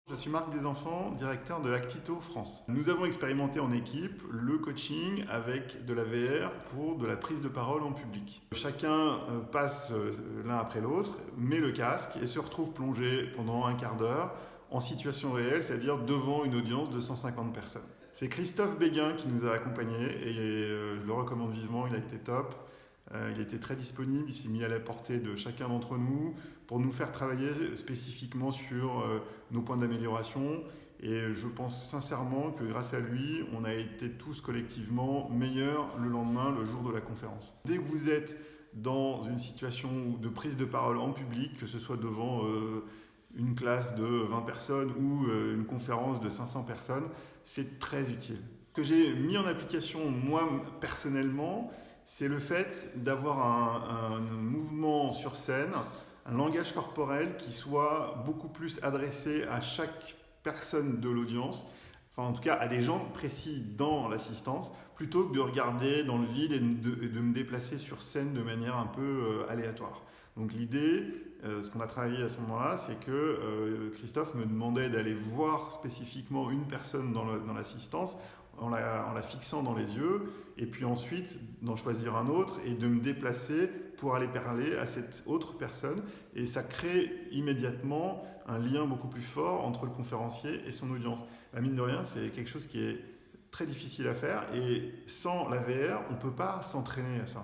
Je suis Marc Desenfants, directeur de Actito France. Nous avons expérimenté en équipe le coaching avec de la VR pour de la prise de parole en public. Chacun passe l'un après l'autre, met le casque et se retrouve plongé pendant un quart d'heure en situation réelle, c'est-à-dire devant une audience de 150 personnes. C'est Christophe Béguin qui nous a accompagnés et je le recommande vivement, il a été top. Il était très disponible, il s'est mis à la portée de chacun d'entre nous pour nous faire travailler spécifiquement sur nos points d'amélioration. Et je pense sincèrement que grâce à lui, on a été tous collectivement meilleurs le lendemain, le jour de la conférence. Dès que vous êtes dans une situation de prise de parole en public, que ce soit devant une classe de 20 personnes ou une conférence de 500 personnes, c'est très utile. Ce que j'ai mis en application moi personnellement, c'est le fait d'avoir un mouvement sur scène, un langage corporel qui soit beaucoup plus adressé à chaque personne de l'audience, enfin en tout cas à des gens précis dans l'assistance, plutôt que de regarder dans le vide et de me déplacer sur scène de manière un peu aléatoire. Donc l'idée, ce qu'on a travaillé à ce moment-là, c'est que Christophe me demandait d'aller voir spécifiquement une personne dans l'assistance, en la fixant dans les yeux, et puis ensuite d'en choisir un autre et de me déplacer pour aller parler à cette autre personne. Et ça crée immédiatement un lien beaucoup plus fort entre le conférencier et son audience. Mine de rien, c'est quelque chose qui est très difficile à faire, et sans la VR, on ne peut pas s'entraîner à ça.